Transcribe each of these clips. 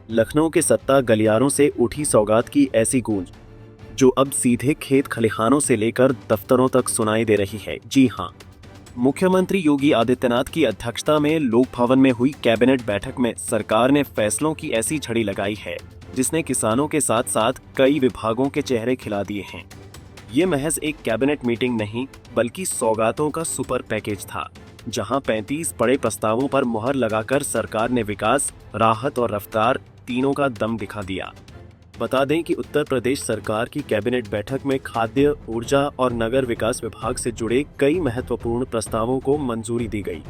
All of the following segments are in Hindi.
लखनऊ के सत्ता गलियारों से उठी सौगात की ऐसी गूंज जो अब सीधे खेत खलिहानों से लेकर दफ्तरों तक सुनाई दे रही है। जी हां, मुख्यमंत्री योगी आदित्यनाथ की अध्यक्षता में लोक भवन में हुई कैबिनेट बैठक में सरकार ने फैसलों की ऐसी झड़ी लगाई है जिसने किसानों के साथ साथ कई विभागों के चेहरे खिला दिए हैं। ये महज एक कैबिनेट मीटिंग नहीं बल्कि सौगातों का सुपर पैकेज था, जहां 35 बड़े प्रस्तावों पर मुहर लगाकर सरकार ने विकास, राहत और रफ्तार तीनों का दम दिखा दिया। बता दें कि उत्तर प्रदेश सरकार की कैबिनेट बैठक में खाद्य, ऊर्जा और नगर विकास विभाग से जुड़े कई महत्वपूर्ण प्रस्तावों को मंजूरी दी गई।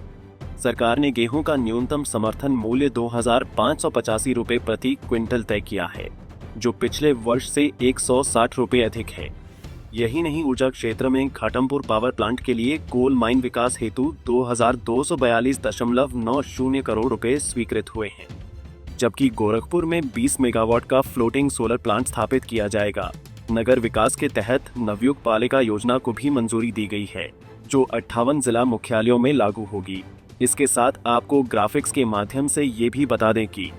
सरकार ने गेहूं का न्यूनतम समर्थन मूल्य 2,585 रुपए प्रति क्विंटल तय किया है, जो पिछले वर्ष से 160 रुपए अधिक है। यही नहीं, ऊर्जा क्षेत्र में घाटमपुर पावर प्लांट के लिए कोल माइन विकास हेतु 2,242.90 करोड़ रुपए स्वीकृत हुए हैं, जबकि गोरखपुर में 20 मेगावाट का फ्लोटिंग सोलर प्लांट स्थापित किया जाएगा। नगर विकास के तहत नवयुग पालिका योजना को भी मंजूरी दी गई है, जो 58 जिला मुख्यालयों में लागू होगी। इसके साथ आपको ग्राफिक्स के माध्यम से ये भी बता दें कि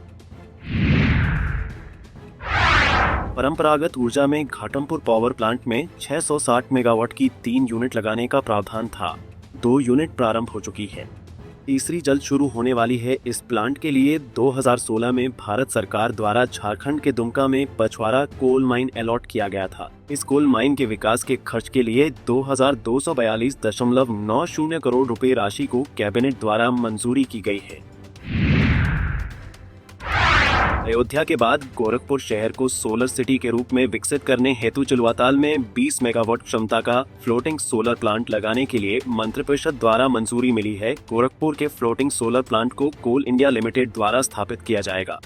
परंपरागत ऊर्जा में घाटमपुर पावर प्लांट में 660 मेगावाट की 3 यूनिट लगाने का प्रावधान था। 2 यूनिट प्रारंभ हो चुकी है, तीसरी जल्द शुरू होने वाली है। इस प्लांट के लिए 2016 में भारत सरकार द्वारा झारखंड के दुमका में पछवाड़ा कोल माइन अलॉट किया गया था। इस कोल माइन के विकास के खर्च के लिए 2,242.90 करोड़ रुपए राशि को कैबिनेट द्वारा मंजूरी की गई है। अयोध्या के बाद गोरखपुर शहर को सोलर सिटी के रूप में विकसित करने हेतु चिलवाताल में 20 मेगावाट क्षमता का फ्लोटिंग सोलर प्लांट लगाने के लिए मंत्रिपरिषद द्वारा मंजूरी मिली है। गोरखपुर के फ्लोटिंग सोलर प्लांट को कोल इंडिया लिमिटेड द्वारा स्थापित किया जाएगा।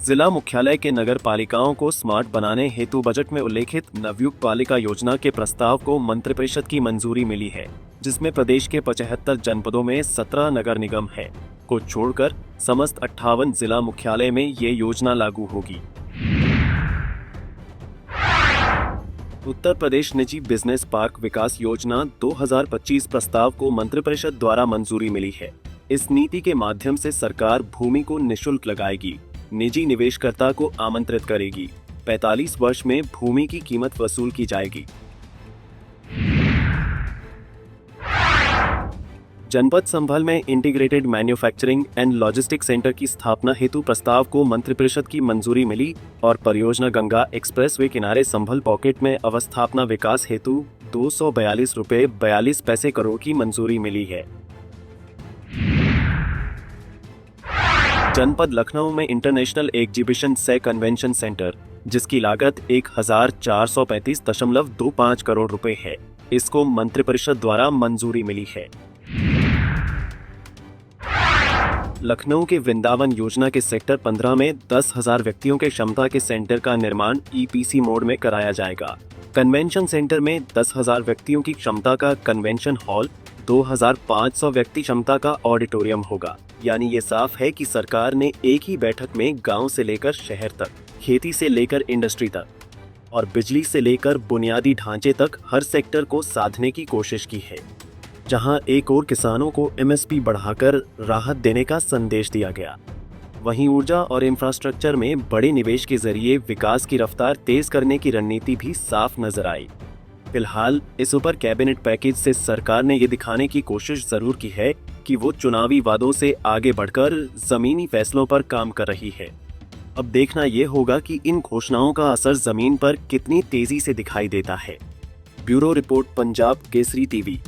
जिला मुख्यालय के नगर पालिकाओं को स्मार्ट बनाने हेतु बजट में उल्लेखित नवयुग पालिका योजना के प्रस्ताव को मंत्रिपरिषद की मंजूरी मिली है, जिसमें प्रदेश के 75 जनपदों में 17 नगर निगम है को छोड़कर समस्त 58 जिला मुख्यालय में ये योजना लागू होगी। उत्तर प्रदेश निजी बिजनेस पार्क विकास योजना 2025 प्रस्ताव को मंत्रिपरिषद द्वारा मंजूरी मिली है। इस नीति के माध्यम से सरकार भूमि को निःशुल्क लगाएगी, निजी निवेशकर्ता को आमंत्रित करेगी। 45 वर्ष में भूमि की कीमत वसूल की जाएगी। जनपद संभल में integrated manufacturing and logistic centre की स्थापना हेतु प्रस्ताव को मंत्रिपरिषद की मंजूरी मिली और परियोजना गंगा एक्सप्रेसवे किनारे संभल पॉकेट में अवस्थापना विकास हेतु 242 रुपए 42 पैसे करोड़ की मंजूरी मिली है। जनपद लखनऊ में इंटरनेशनल एग्जीबिशन से कन्वेंशन सेंटर, जिसकी लागत 1,435.25 करोड़ रुपए है, इसको मंत्रिपरिषद द्वारा मंजूरी मिली है। लखनऊ के वृंदावन योजना के सेक्टर 15 में 10,000 व्यक्तियों के क्षमता के सेंटर का निर्माण ईपीसी मोड में कराया जाएगा। कन्वेंशन सेंटर में 10,000 व्यक्तियों की क्षमता का कन्वेंशन हॉल, 2,500 व्यक्ति क्षमता का ऑडिटोरियम होगा। यानी ये साफ है कि सरकार ने एक ही बैठक में गांव से लेकर शहर तक, खेती से लेकर इंडस्ट्री तक और बिजली से लेकर बुनियादी ढांचे तक हर सेक्टर को साधने की कोशिश की है। जहां एक और किसानों को एमएसपी बढ़ाकर राहत देने का संदेश दिया गया, वहीं ऊर्जा और इंफ्रास्ट्रक्चर में बड़े निवेश के जरिए विकास की रफ्तार तेज करने की रणनीति भी साफ नजर आई। फिलहाल इस सुपर कैबिनेट पैकेज से सरकार ने ये दिखाने की कोशिश जरूर की है कि वो चुनावी वादों से आगे बढ़कर जमीनी फैसलों पर काम कर रही है। अब देखना ये होगा कि इन घोषणाओं का असर जमीन पर कितनी तेजी से दिखाई देता है। Bureau report, Punjab Kesari TV.